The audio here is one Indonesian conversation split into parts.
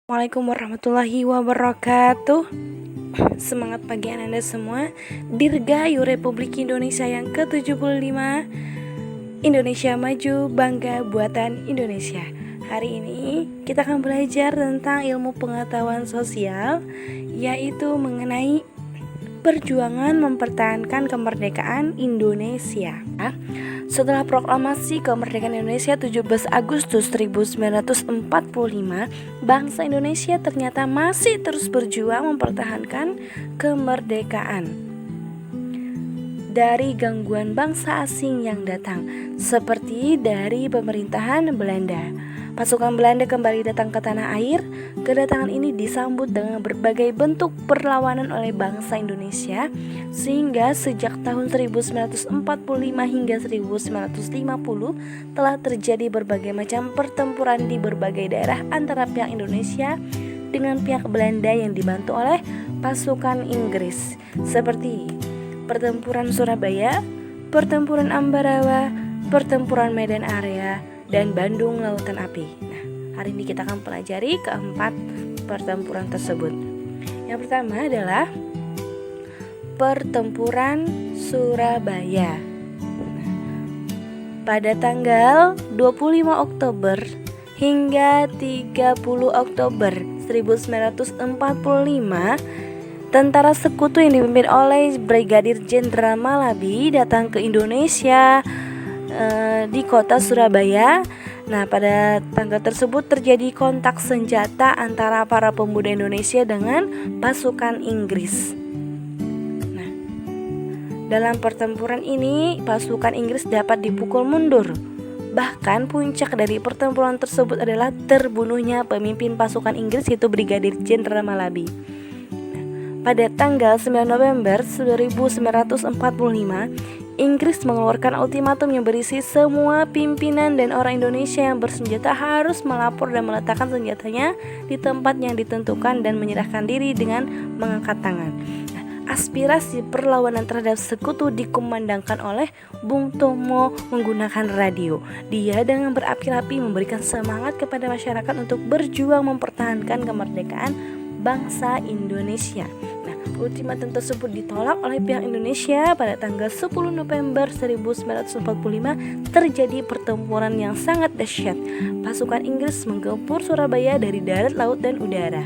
Assalamualaikum warahmatullahi wabarakatuh. Semangat pagi Anda semua. Dirgahayu Republik Indonesia yang ke-75. Indonesia maju, bangga buatan Indonesia. Hari ini kita akan belajar tentang ilmu pengetahuan sosial, yaitu mengenai perjuangan mempertahankan kemerdekaan Indonesia. Setelah proklamasi kemerdekaan Indonesia 17 Agustus 1945, bangsa Indonesia ternyata masih terus berjuang mempertahankan kemerdekaan dari gangguan bangsa asing yang datang, seperti dari pemerintahan Belanda. Pasukan Belanda kembali datang ke tanah air. Kedatangan ini disambut dengan berbagai bentuk perlawanan oleh bangsa Indonesia, sehingga sejak tahun 1945 hingga 1950 telah terjadi berbagai macam pertempuran di berbagai daerah antara pihak Indonesia dengan pihak Belanda yang dibantu oleh pasukan Inggris, seperti pertempuran Surabaya, pertempuran Ambarawa, pertempuran Medan Area, dan Bandung Lautan Api. Nah, hari ini kita akan pelajari keempat pertempuran tersebut. Yang pertama adalah pertempuran Surabaya. Pada tanggal 25 Oktober hingga 30 Oktober 1945, tentara sekutu yang dipimpin oleh Brigadir Jenderal Malabi datang ke Indonesia di kota Surabaya. Nah, pada tanggal tersebut terjadi kontak senjata antara para pemuda Indonesia dengan pasukan Inggris. Nah, dalam pertempuran ini pasukan Inggris dapat dipukul mundur. Bahkan puncak dari pertempuran tersebut adalah terbunuhnya pemimpin pasukan Inggris, yaitu Brigadir Jenderal Malabi. Pada tanggal 9 November 1945, Inggris mengeluarkan ultimatum yang berisi semua pimpinan dan orang Indonesia yang bersenjata harus melapor dan meletakkan senjatanya di tempat yang ditentukan dan menyerahkan diri dengan mengangkat tangan. Aspirasi perlawanan terhadap sekutu dikumandangkan oleh Bung Tomo menggunakan radio. Dia dengan berapi-api memberikan semangat kepada masyarakat untuk berjuang mempertahankan kemerdekaan bangsa Indonesia. Ultimatum tersebut ditolak oleh pihak Indonesia. Pada tanggal 10 November 1945 terjadi pertempuran yang sangat dahsyat. Pasukan Inggris menggempur Surabaya dari darat, laut, dan udara.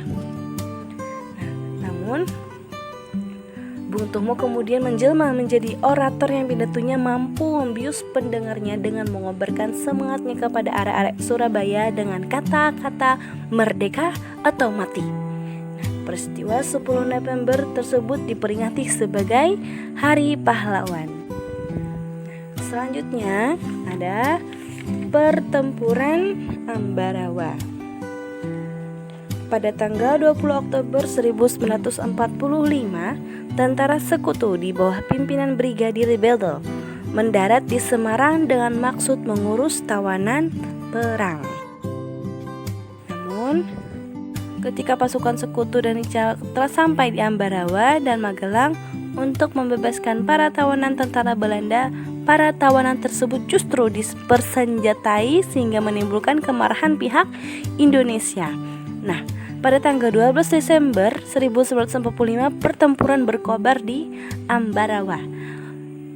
Namun Bung Tomo kemudian menjelma menjadi orator yang pidatonya mampu membius pendengarnya dengan mengobarkan semangatnya kepada arek-arek Surabaya dengan kata-kata merdeka atau mati. Peristiwa 10 November tersebut diperingati sebagai Hari Pahlawan. Selanjutnya ada pertempuran Ambarawa. Pada tanggal 20 Oktober 1945, tentara sekutu di bawah pimpinan Brigadir Bedel mendarat di Semarang dengan maksud mengurus tawanan perang. Namun ketika pasukan sekutu dan telah sampai di Ambarawa dan Magelang untuk membebaskan para tawanan tentara Belanda, para tawanan tersebut justru dipersenjatai sehingga menimbulkan kemarahan pihak Indonesia. Nah, pada tanggal 12 Desember 1945 pertempuran berkobar di Ambarawa.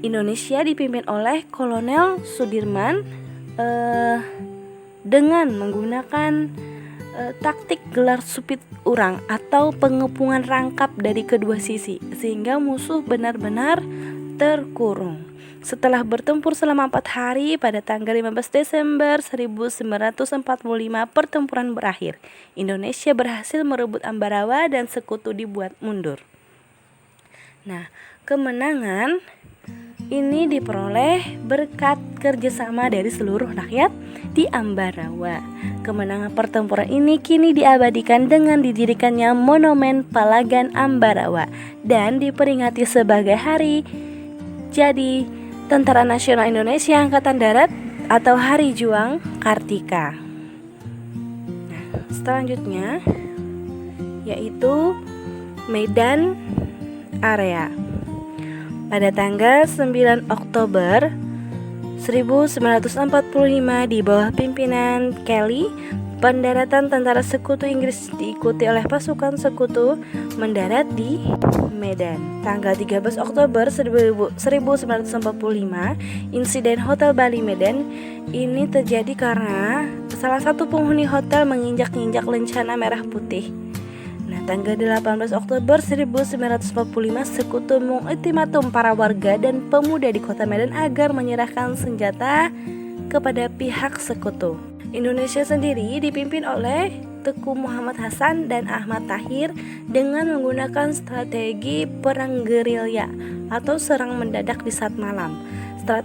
Indonesia dipimpin oleh Kolonel Sudirman dengan menggunakan taktik gelar supit urang atau pengepungan rangkap dari kedua sisi, sehingga musuh benar-benar terkurung. Setelah bertempur selama 4 hari, pada tanggal 15 Desember 1945 pertempuran berakhir. Indonesia berhasil merebut Ambarawa dan sekutu dibuat mundur. Nah, kemenangan ini diperoleh berkat kerjasama dari seluruh rakyat di Ambarawa. Kemenangan pertempuran ini kini diabadikan dengan didirikannya Monumen Palagan Ambarawa dan diperingati sebagai hari jadi Tentara Nasional Indonesia Angkatan Darat atau Hari Juang Kartika. Nah, selanjutnya yaitu Medan Area. Pada tanggal 9 Oktober 1945 di bawah pimpinan Kelly, Pendaratan tentara sekutu Inggris diikuti oleh pasukan sekutu mendarat di Medan. Tanggal 13 Oktober 1945, insiden Hotel Bali Medan ini terjadi karena salah satu penghuni hotel menginjak-injak lencana merah putih. Nah, tanggal 18 Oktober 1945, sekutu mengultimatum para warga dan pemuda di kota Medan agar menyerahkan senjata kepada pihak sekutu. Indonesia sendiri dipimpin oleh Teku Muhammad Hasan dan Ahmad Tahir dengan menggunakan strategi perang gerilya atau serang mendadak di saat malam,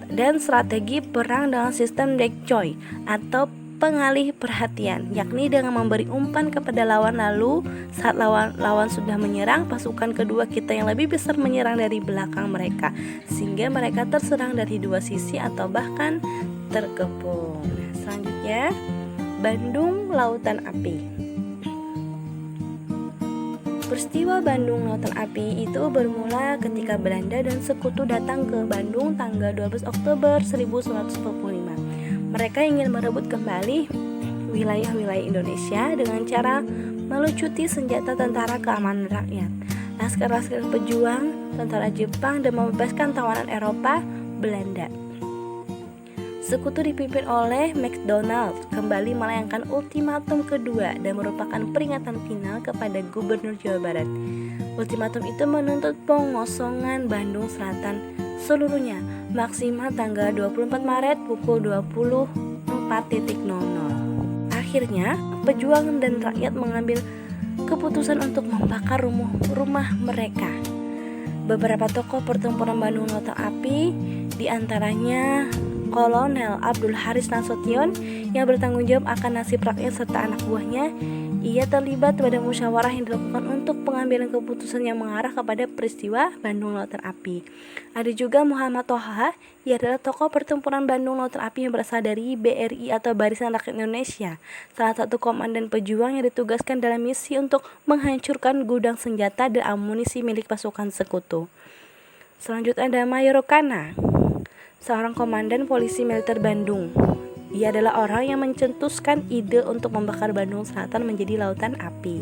dan strategi perang dengan sistem decoy atau pengalih perhatian, yakni dengan memberi umpan kepada lawan, lalu saat lawan sudah menyerang, pasukan kedua kita yang lebih besar menyerang dari belakang mereka sehingga mereka terserang dari dua sisi atau bahkan terkepung. Nah, selanjutnya Bandung Lautan Api. Peristiwa Bandung Lautan Api itu bermula ketika Belanda dan sekutu datang ke Bandung tanggal 12 Oktober 1945. Mereka ingin merebut kembali wilayah-wilayah Indonesia dengan cara melucuti senjata tentara keamanan rakyat, laskar-laskar pejuang, tentara Jepang, dan membebaskan tawanan Eropa Belanda. Sekutu dipimpin oleh McDonald kembali melayangkan ultimatum kedua dan merupakan peringatan final kepada Gubernur Jawa Barat. Ultimatum itu menuntut pengosongan Bandung Selatan seluruhnya maksimal tanggal 24 Maret pukul 24.00. Akhirnya, pejuang dan rakyat mengambil keputusan untuk membakar rumah mereka. Beberapa tokoh pertempuran Bandung Lautan Api, diantaranya Kolonel Abdul Haris Nasution yang bertanggung jawab akan nasib rakyat serta anak buahnya. Ia terlibat pada musyawarah yang dilakukan untuk pengambilan keputusan yang mengarah kepada peristiwa Bandung Lautan Api. Ada juga Muhammad Toha, ia adalah tokoh pertempuran Bandung Lautan Api yang berasal dari BRI atau Barisan Rakyat Indonesia, salah satu komandan pejuang yang ditugaskan dalam misi untuk menghancurkan gudang senjata dan amunisi milik pasukan sekutu. Selanjutnya ada Mayor Kana, seorang komandan polisi militer Bandung. Ia adalah orang yang mencetuskan ide untuk membakar Bandung Selatan menjadi lautan api.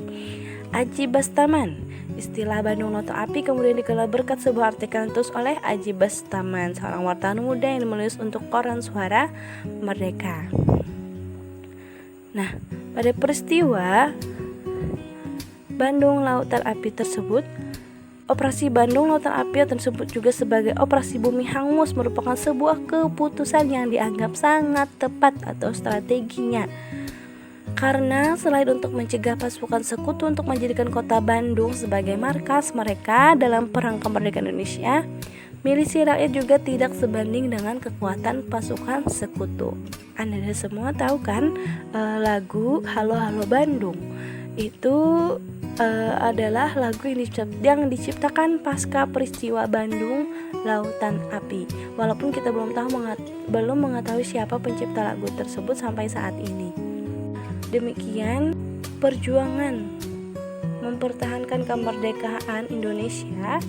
Aji Bastaman. Istilah Bandung Lautan Api kemudian dikenal berkat sebuah artikel yang ditulis oleh Aji Bastaman, seorang wartawan muda yang menulis untuk koran Suara Merdeka. Nah, pada peristiwa Bandung Lautan Api tersebut, Operasi Bandung Lautan Api tersebut juga sebagai Operasi Bumi Hangus merupakan sebuah keputusan yang dianggap sangat tepat atau strateginya. Karena selain untuk mencegah pasukan sekutu untuk menjadikan kota Bandung sebagai markas mereka dalam perang kemerdekaan Indonesia, milisi rakyat juga tidak sebanding dengan kekuatan pasukan sekutu. Anda semua tahu kan lagu Halo Halo Bandung? Itu adalah lagu yang diciptakan pasca peristiwa Bandung Lautan Api. Walaupun kita belum mengetahui siapa pencipta lagu tersebut sampai saat ini. Demikian perjuangan mempertahankan kemerdekaan Indonesia.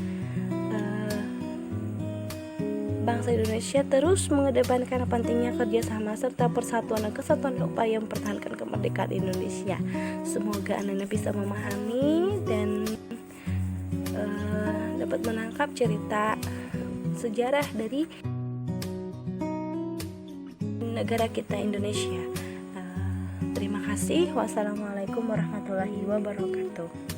Bangsa Indonesia terus mengedepankan pentingnya kerjasama serta persatuan dan kesatuan upaya mempertahankan kemerdekaan Indonesia. Semoga Anda bisa memahami dan dapat menangkap cerita sejarah dari negara kita Indonesia. Terima kasih. Wassalamualaikum warahmatullahi wabarakatuh.